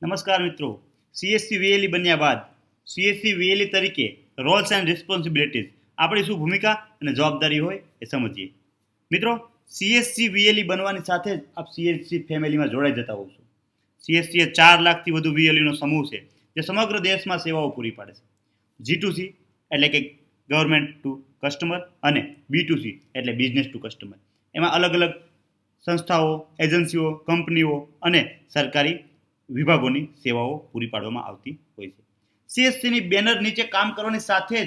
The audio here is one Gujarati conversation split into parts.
નમસ્કાર મિત્રો. સીએસસી વીએલઈ બન્યા બાદ સીએસસી વીએલઈ તરીકે રોલ્સ એન્ડ રિસ્પોન્સિબિલિટીઝ આપણી શું ભૂમિકા અને જવાબદારી હોય એ સમજીએ. મિત્રો, સીએસસી વીએલઈ બનવાની સાથે જ આપ સીએસસી ફેમિલીમાં જોડાઈ જતા હોવ છો. સીએસસી એ 4 લાખથી વધુ વીએલઈનો સમૂહ છે જે સમગ્ર દેશમાં સેવાઓ પૂરી પાડે છે. G2C એટલે કે ગવર્મેન્ટ ટુ કસ્ટમર અને B2C એટલે બિઝનેસ ટુ કસ્ટમર. એમાં અલગ અલગ સંસ્થાઓ, એજન્સીઓ, કંપનીઓ અને સરકારી વિભાગોની સેવાઓ પૂરી પાડવામાં આવતી હોય છે. સીએસસીની બેનર નીચે કામ કરવાની સાથે જ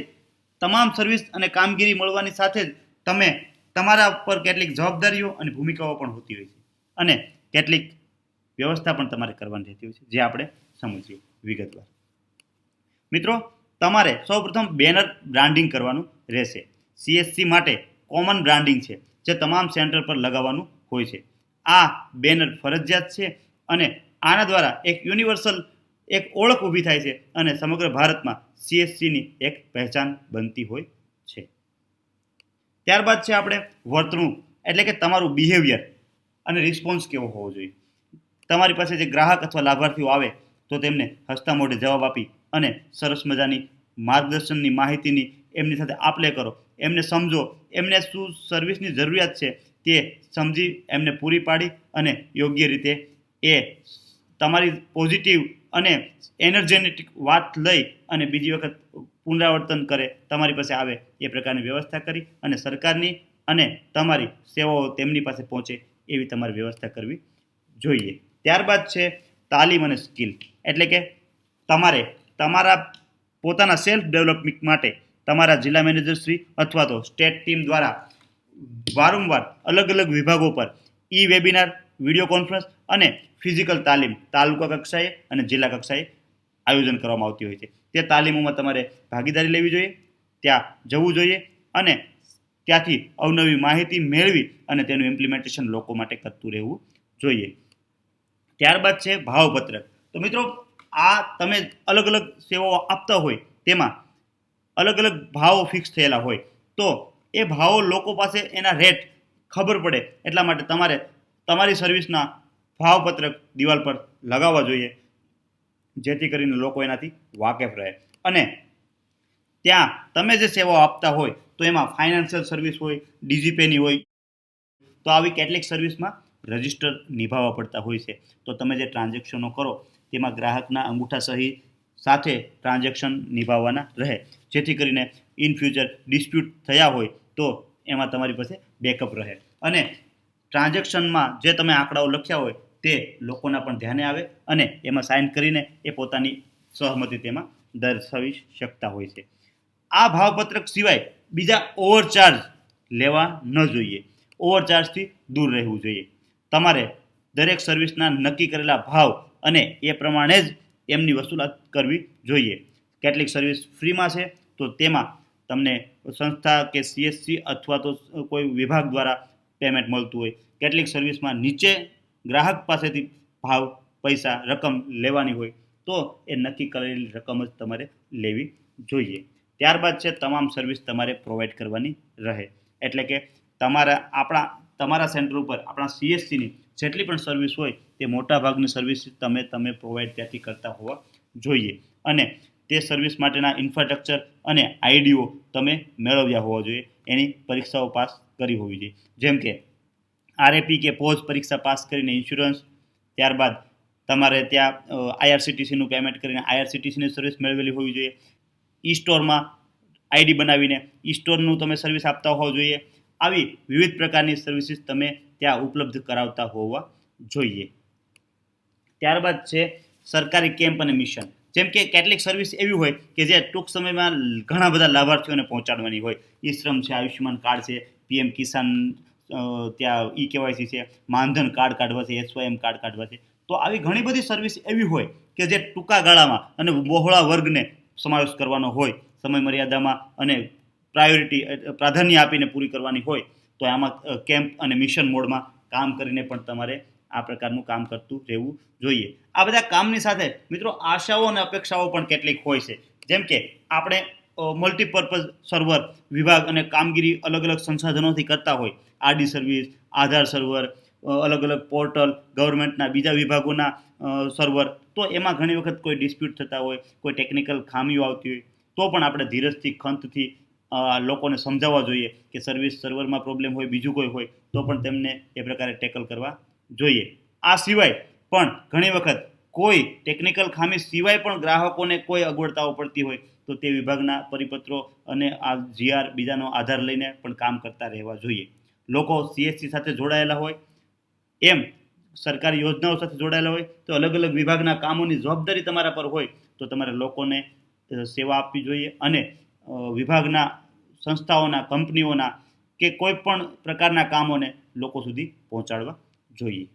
તમામ સર્વિસ અને કામગીરી મળવાની સાથે જ તમે તમારા પર કેટલીક જવાબદારીઓ અને ભૂમિકાઓ પણ હોતી હોય છે અને કેટલીક વ્યવસ્થા પણ તમારે કરવાની રહેતી હોય છે, જે આપણે સમજીએ વિગતવાર. મિત્રો, તમારે સૌપ્રથમ બેનર બ્રાન્ડિંગ કરવાનું રહેશે. સીએસસી માટે કોમન બ્રાન્ડિંગ છે જે તમામ સેન્ટર પર લગાવવાનું હોય છે. આ બેનર ફરજિયાત છે અને આના દ્વારા એક યુનિવર્સલ એક ઓળખ ઊભી થાય છે અને સમગ્ર ભારતમાં સીએસસીની એક પહેચાન બનતી હોય છે. ત્યારબાદ છે આપણે વર્તણૂક એટલે કે તમારું બિહેવિયર અને રિસ્પોન્સ કેવો હોવો જોઈએ. તમારી પાસે જે ગ્રાહક અથવા લાભાર્થીઓ આવે તો તેમને હસતા મોઢે જવાબ આપી અને સરસ મજાની માર્ગદર્શનની માહિતીની એમની સાથે આપલે કરો, એમને સમજો, એમને શું સર્વિસની જરૂરિયાત છે તે સમજી એમને પૂરી પાડી અને યોગ્ય રીતે એ તમારી પોઝિટિવ અને એનર્જેટિક વાત લઈ અને બીજી વખત પુનરાવર્તન કરે, તમારી પાસે આવે એ પ્રકારની વ્યવસ્થા કરી અને સરકારની અને તમારી સેવાઓ તેમની પાસે પહોંચે એવી તમારી વ્યવસ્થા કરવી જોઈએ. ત્યારબાદ છે તાલીમ અને સ્કિલ એટલે કે તમારે તમારા પોતાના સેલ્ફ ડેવલપમેન્ટ માટે તમારા જિલ્લા મેનેજરશ્રી અથવા તો સ્ટેટ ટીમ દ્વારા વારંવાર અલગ અલગ વિભાગો પર ઈ વેબિનાર, વિડીયો કોન્ફરન્સ અને ફિઝિકલ તાલીમ તાલુકા કક્ષાએ અને જિલ્લા કક્ષાએ આયોજન કરવામાં આવતી હોય છે. તે તાલીમોમાં તમારે ભાગીદારી લેવી જોઈએ, ત્યાં જવું જોઈએ અને ત્યાંથી અવનવી માહિતી મેળવી અને તેનું ઇમ્પ્લિમેન્ટેશન લોકો માટે કરતું રહેવું જોઈએ. ત્યારબાદ છે ભાવપત્રક. તો મિત્રો, આ તમે અલગ અલગ સેવાઓ આપતા હોય તેમાં અલગ અલગ ભાવો ફિક્સ થયેલા હોય તો એ ભાવો લોકો પાસે એના રેટ ખબર પડે એટલા માટે તમારે તમારી સર્વિસના ભાવપત્રક દિવાલ પર લગાવવા જોઈએ, જેથી કરીને લોકો એનાથી વાકેફ રહે. અને ત્યાં તમે જે સેવાઓ આપતા હોય તો એમાં ફાઇનાન્શિયલ સર્વિસ હોય, ડીજીપેની હોય, તો આવી કેટલીક સર્વિસમાં રજિસ્ટર નિભાવવા પડતા હોય છે. તો તમે જે ટ્રાન્ઝેક્શનો કરો તેમાં ગ્રાહકના અંગૂઠા સહી સાથે ટ્રાન્ઝેક્શન નિભાવવાના રહે, જેથી કરીને ઇન ફ્યુચર ડિસ્પ્યુટ થયા હોય તો એમાં તમારી પાસે બેકઅપ રહે અને ટ્રાન્ઝેક્શનમાં જે તમે આંકડાઓ લખ્યા હોય તે લોકોના પણ ધ્યાને આવે અને એમાં સાઇન કરીને એ પોતાની સહમતિ તેમાં દર્શાવી શકતા હોય છે. આ ભાવપત્રક સિવાય બીજા ઓવરચાર્જ લેવા ન જોઈએ. ઓવરચાર્જથી દૂર રહેવું જોઈએ. તમારે દરેક સર્વિસના નક્કી કરેલા ભાવ અને એ પ્રમાણે જ એમની વસૂલાત કરવી જોઈએ. કેટલીક સર્વિસ ફ્રીમાં છે તો તેમાં તમને સંસ્થા કે સીએસસી અથવા તો કોઈ વિભાગ દ્વારા પેમેન્ટ મળતું હોય. કેટલીક સર્વિસમાં નીચે ગ્રાહક પાસેથી ભાવ, પૈસા, રકમ લેવાની હોય તો એ નક્કી કરેલી રકમ જ તમારે લેવી જોઈએ. ત્યારબાદ છે તમામ સર્વિસ તમારે પ્રોવાઈડ કરવાની રહે, એટલે કે તમારા સેન્ટર ઉપર આપણા સીએસસીની જેટલી પણ સર્વિસ હોય તે મોટાભાગની સર્વિસ તમે પ્રોવાઈડ ત્યાંથી કરતા હોવા જોઈએ અને તે સર્વિસ માટેના ઇન્ફ્રાસ્ટ્રક્ચર અને આઈડીઓ તમે મેળવ્યા હોવા જોઈએ. એની પરીક્ષાઓ પાસ કરી હોવી જોઈએ, જેમ કે આરએપી કે પોઝ પરીક્ષા પાસ કરીને ઇન્સ્યોરન્સ, ત્યારબાદ તમારે ત્યાં આઈઆરસીટીસીનું પેમેન્ટ કરીને આઈઆરસીટીસીની સર્વિસ મેળવેલી હોવી જોઈએ. ઈ સ્ટોરમાં આઈડી બનાવીને ઈ સ્ટોરનું તમે સર્વિસ આપતા હોવા જોઈએ. આવી વિવિધ પ્રકારની સર્વિસીસ તમે ત્યાં ઉપલબ્ધ કરાવતા હોવા જોઈએ. ત્યારબાદ છે સરકારી કેમ્પ અને મિશન. જેમ કે કેટલીક સર્વિસ એવી હોય કે જે ટૂંક સમયમાં ઘણા બધા લાભાર્થીઓને પહોંચાડવાની હોય. ઈ શ્રમ છે, આયુષ્યમાન કાર્ડ છે, પીએમ કિસાન, ત્યાં ઈ કેવાયસી છે, માનધન કાર્ડ કાઢવા છે, એસવાયએમ કાર્ડ કાઢવા છે. તો આવી ઘણી બધી સર્વિસ એવી હોય કે જે ટૂંકા ગાળામાં અને બહોળા વર્ગને સમાવેશ કરવાનો હોય, સમય મર્યાદામાં અને પ્રાધાન્ય આપીને પૂરી કરવાની હોય તો આમાં કેમ્પ અને મિશન મોડમાં કામ કરીને પણ તમારે આ પ્રકારનું કામ કરતું રહેવું જોઈએ. આ બધા કામની સાથે મિત્રો આશાઓ અને અપેક્ષાઓ પણ કેટલીક હોય છે. જેમ કે આપણે મલ્ટીપર્પઝ સર્વર વિભાગ અને કામગીરી અલગ અલગ સંસાધનોથી કરતા હોય, આરડી સર્વિસ, આધાર સર્વર, અલગ અલગ પોર્ટલ, ગવર્મેન્ટના બીજા વિભાગોના સર્વર, તો એમાં ઘણી વખત કોઈ ડિસ્પ્યુટ થતા હોય, કોઈ ટેકનિકલ ખામીઓ આવતી હોય, તો પણ આપણે ધીરજથી, ખંતથી લોકોને સમજાવવા જોઈએ કે સર્વિસ સર્વરમાં પ્રોબ્લેમ હોય, બીજું કોઈ હોય, તો પણ તેમને એ પ્રકારે ટેકલ કરવા જોઈએ. આ સિવાય પણ ઘણી વખત કોઈ ટેકનિકલ ખામી સિવાય પણ ગ્રાહકોને કોઈ અગવડતાઓ પડતી હોય, તો તે વિભાગના પરિપત્રો અને આ જીઆર બીજાનો આધાર લઈને પણ કામ કરતા રહેવા જોઈએ. લોકો સીએસસી સાથે જોડાયેલા હોય, એમ સરકારી યોજનાઓ સાથે જોડાયેલા હોય, તો અલગ અલગ વિભાગના કામોની જવાબદારી તમારા પર હોય, તો તમારે લોકોને સેવા આપવી જોઈએ અને વિભાગના, સંસ્થાઓના, કંપનીઓના કે કોઈ પણ પ્રકારના કામોને લોકો સુધી પહોંચાડવા જોઈએ.